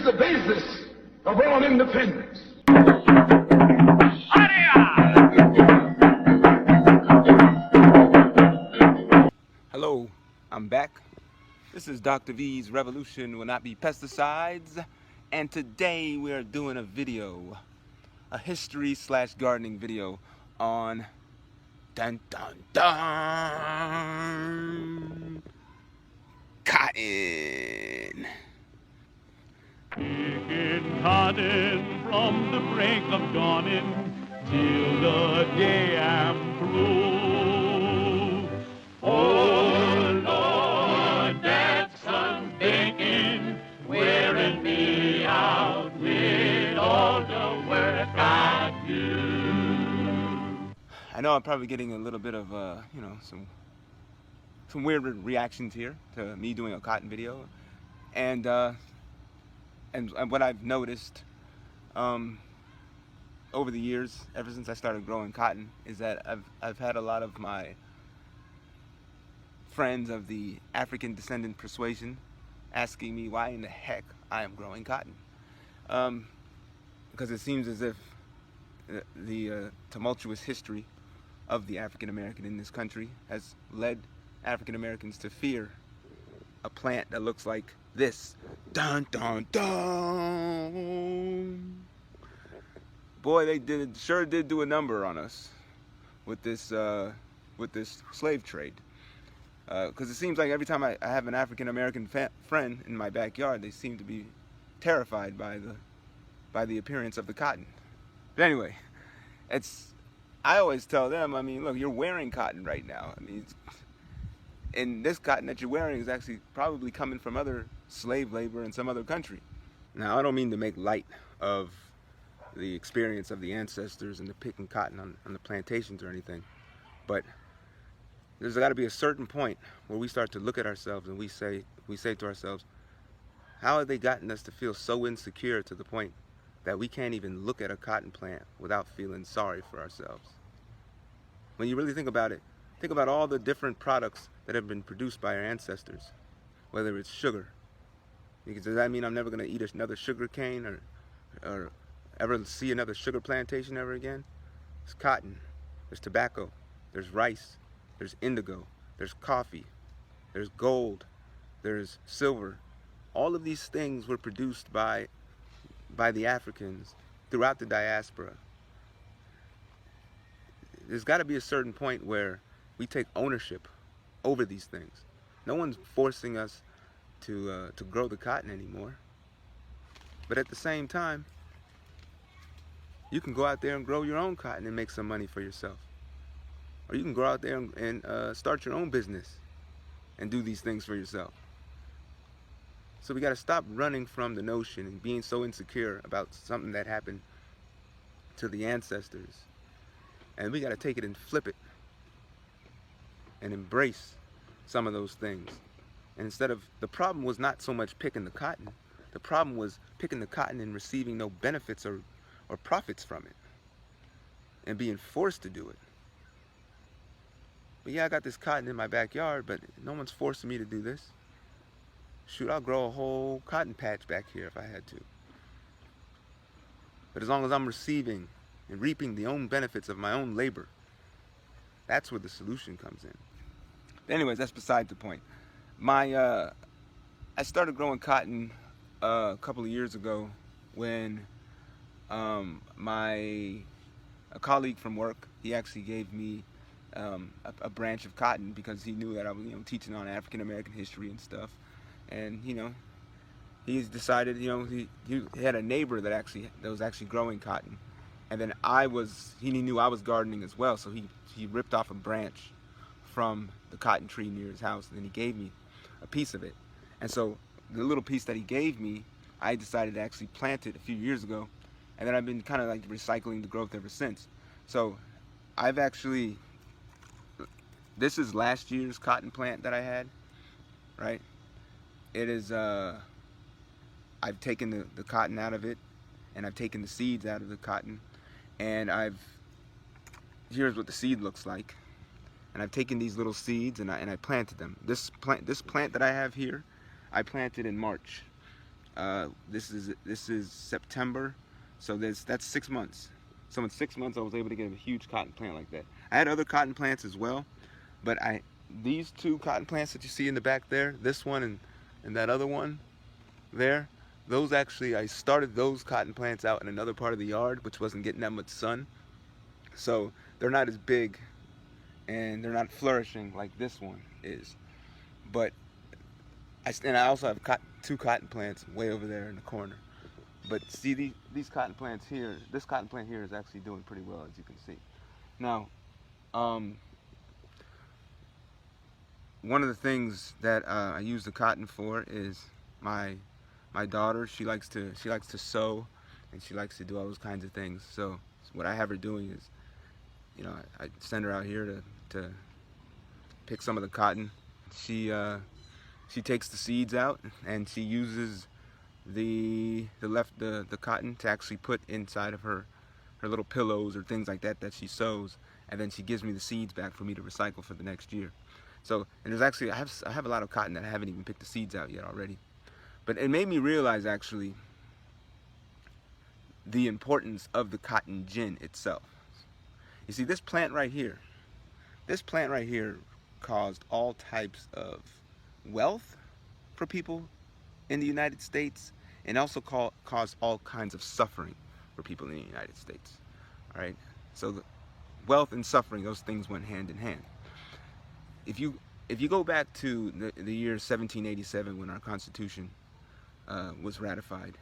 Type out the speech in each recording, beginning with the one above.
the basis of all independence. Hello, I'm back. This is Dr. V's Revolution Will Not Be Pesticides, and today we are doing a video, a history/gardening video on dun dun dun cotton. Picking cotton from the break of dawning till the day I'm through. Oh Lord, that sun's baking, wearing me out with all the work I do. I know I'm probably getting a little bit of some weird reactions here to me doing a cotton video, and what I've noticed over the years, ever since I started growing cotton, is that I've had a lot of my friends of the African descendant persuasion asking me why in the heck I am growing cotton, because it seems as if the tumultuous history of the African American in this country has led African Americans to fear a plant that looks like this. Dun dun dun. Boy, they sure did do a number on us with this slave trade. Because it seems like every time I have an African American friend in my backyard, they seem to be terrified by the appearance of the cotton. But anyway, I always tell them, I mean, look, you're wearing cotton right now. I mean, and this cotton that you're wearing is actually probably coming from other slave labor in some other country. Now, I don't mean to make light of the experience of the ancestors and the picking cotton on the plantations or anything, but there's got to be a certain point where we start to look at ourselves and we say to ourselves, how have they gotten us to feel so insecure to the point that we can't even look at a cotton plant without feeling sorry for ourselves? When you really think about it, think about all the different products that have been produced by our ancestors, whether it's sugar. Because does that mean I'm never going to eat another sugar cane or ever see another sugar plantation ever again? There's cotton, there's tobacco, there's rice, there's indigo, there's coffee, there's gold, there's silver. All of these things were produced by the Africans throughout the diaspora. There's got to be a certain point where we take ownership over these things. No one's forcing us to grow the cotton anymore. But at the same time, you can go out there and grow your own cotton and make some money for yourself. Or you can go out there and start your own business and do these things for yourself. So we got to stop running from the notion and being so insecure about something that happened to the ancestors. And we got to take it and flip it and embrace some of those things. And the problem was not so much picking the cotton. The problem was picking the cotton and receiving no benefits or profits from it and being forced to do it. But yeah, I got this cotton in my backyard, but no one's forcing me to do this. Shoot, I'll grow a whole cotton patch back here if I had to. But as long as I'm receiving and reaping the own benefits of my own labor, that's where the solution comes in. Anyways, that's beside the point. I started growing cotton a couple of years ago when a colleague from work, he actually gave me a branch of cotton because he knew that I was teaching on African American history and stuff. And he's decided, he had a neighbor that was actually growing cotton, and then he knew I was gardening as well, so he ripped off a branch from the cotton tree near his house, and then he gave me a piece of it. And so the little piece that he gave me, I decided to actually plant it a few years ago, and then I've been kind of like recycling the growth ever since. So this is last year's cotton plant that I had, right? It is, I've taken the cotton out of it, and I've taken the seeds out of the cotton, and here's what the seed looks like. And I've taken these little seeds and I planted them. This plant that I have here, I planted in March. This is September, so that's 6 months. So in 6 months, I was able to get a huge cotton plant like that. I had other cotton plants as well, but these two cotton plants that you see in the back there, this one and that other one there, those actually, I started those cotton plants out in another part of the yard, which wasn't getting that much sun. So they're not as big and they're not flourishing like this one is. But I also have two cotton plants way over there in the corner. But see these cotton plants here, this cotton plant here is actually doing pretty well, as you can see. Now, one of the things that I use the cotton for is my daughter. She likes to sew, and she likes to do all those kinds of things. So what I have her doing is, you know, I send her out here to pick some of the cotton. She takes the seeds out and she uses the cotton to actually put inside of her little pillows or things like that she sews, and then she gives me the seeds back for me to recycle for the next year. So, and there's actually, I have a lot of cotton that I haven't even picked the seeds out yet already. But it made me realize actually the importance of the cotton gin itself. You see, this plant right here caused all types of wealth for people in the United States, and also caused all kinds of suffering for people in the United States. All right, so the wealth and suffering, those things went hand in hand. If you go back to the year 1787, when our Constitution was ratified,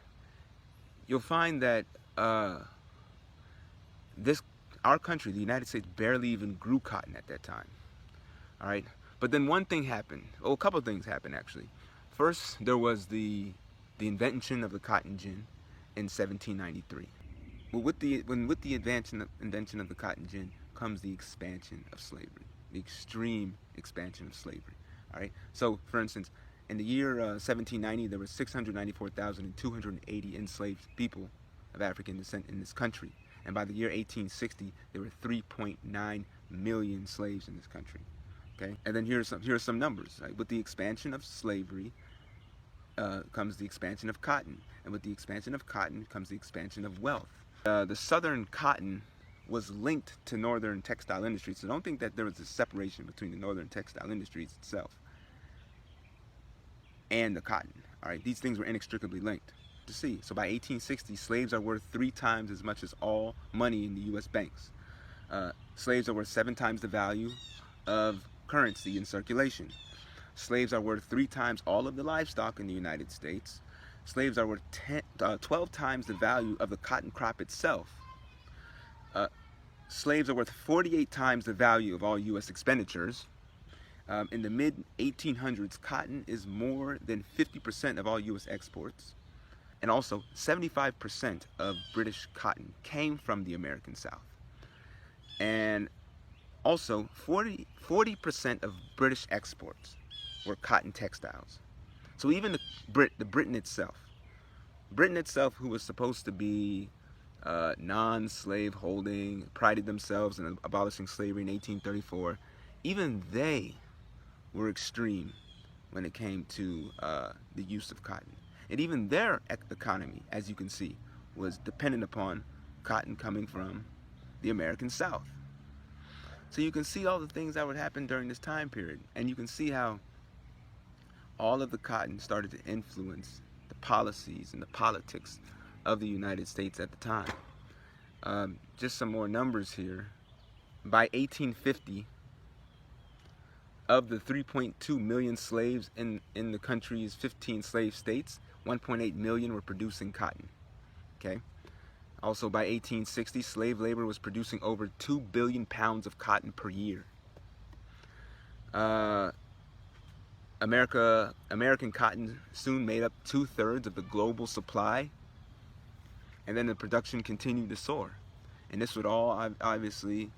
you'll find that our country, the United States, barely even grew cotton at that time. All right, but then one thing happened. Oh, a couple of things happened actually. First, there was the invention of the cotton gin in 1793. Well, with the invention of the cotton gin comes the expansion of slavery, the extreme expansion of slavery. All right. So, for instance, in the year 1790, there were 694,280 enslaved people of African descent in this country, and by the year 1860, there were 3.9 million slaves in this country. Okay, and then here are some numbers. Right? With the expansion of slavery comes the expansion of cotton, and with the expansion of cotton comes the expansion of wealth. The southern cotton was linked to northern textile industries, so don't think that there was a separation between the northern textile industries itself and the cotton. All right, these things were inextricably linked. To see, so by 1860, slaves are worth 3 times as much as all money in the U.S. banks. Slaves are worth 7 times the value of currency in circulation. Slaves are worth 3 times all of the livestock in the United States. Slaves are worth 12 times the value of the cotton crop itself. Slaves are worth 48 times the value of all U.S. expenditures. In the mid-1800s, cotton is more than 50% of all U.S. exports. And also, 75% of British cotton came from the American South. And also, 40% of British exports were cotton textiles. So even the Britain itself, who was supposed to be non-slave holding, prided themselves in abolishing slavery in 1834, even they were extreme when it came to the use of cotton. And even their economy, as you can see, was dependent upon cotton coming from the American South. So you can see all the things that would happen during this time period, and you can see how all of the cotton started to influence the policies and the politics of the United States at the time. Just some more numbers here. By 1850, of the 3.2 million slaves in the country's 15 slave states, 1.8 million were producing cotton. Okay. Also, by 1860, slave labor was producing over 2 billion pounds of cotton per year. American cotton soon made up 2/3 of the global supply, and then the production continued to soar. And this would all obviously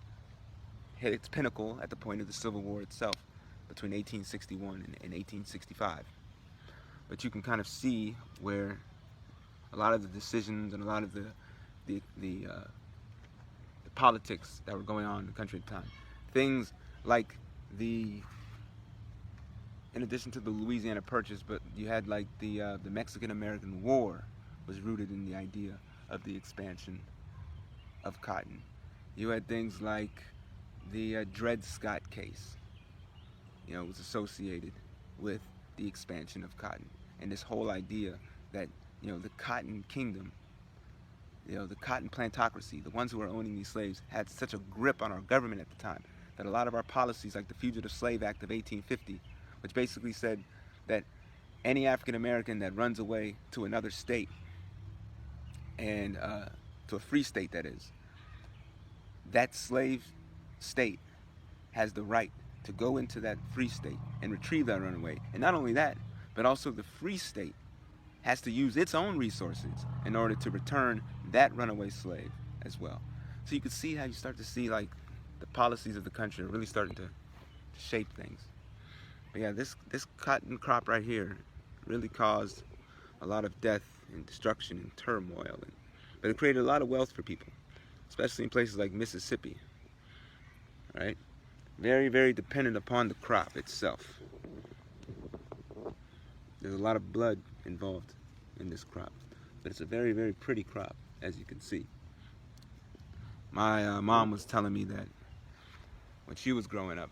hit its pinnacle at the point of the Civil War itself, between 1861 and 1865. But you can kind of see where a lot of the decisions and a lot of the politics that were going on in the country at the time. Things like the in addition to the Louisiana Purchase, but you had like the Mexican-American War was rooted in the idea of the expansion of cotton. You had things like the Dred Scott case, was associated with the expansion of cotton, and this whole idea that the cotton kingdom, the cotton plantocracy, the ones who were owning these slaves, had such a grip on our government at the time that a lot of our policies, like the Fugitive Slave Act of 1850, which basically said that any African American that runs away to another state, and to a free state that is, that slave state has the right to go into that free state and retrieve that runaway. And not only that, but also the free state has to use its own resources in order to return that runaway slave as well. So you can see how you start to see like the policies of the country are really starting to shape things. But yeah, this cotton crop right here really caused a lot of death and destruction and turmoil, but it created a lot of wealth for people, especially in places like Mississippi. All right, very, very dependent upon the crop itself. There's a lot of blood involved in this crop, but it's a very, very pretty crop, as you can see. My mom was telling me that when she was growing up,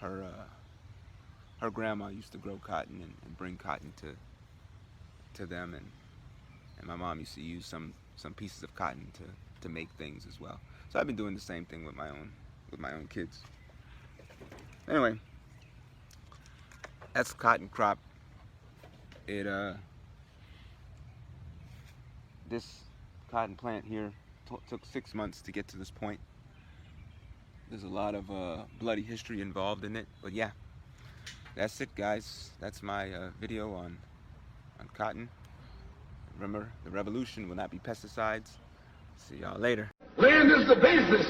her grandma used to grow cotton and bring cotton to them, and my mom used to use some pieces of cotton to make things as well. So I've been doing the same thing with my own kids. Anyway, that's cotton crop. This cotton plant here took 6 months to get to this point. There's a lot of bloody history involved in it, but yeah, that's it, guys. That's my video on cotton. Remember, the revolution will not be pesticides. See y'all later. Land is the basis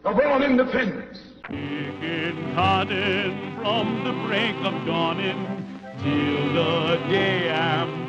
of all independence. Picking cotton from the break of dawning till the day I'm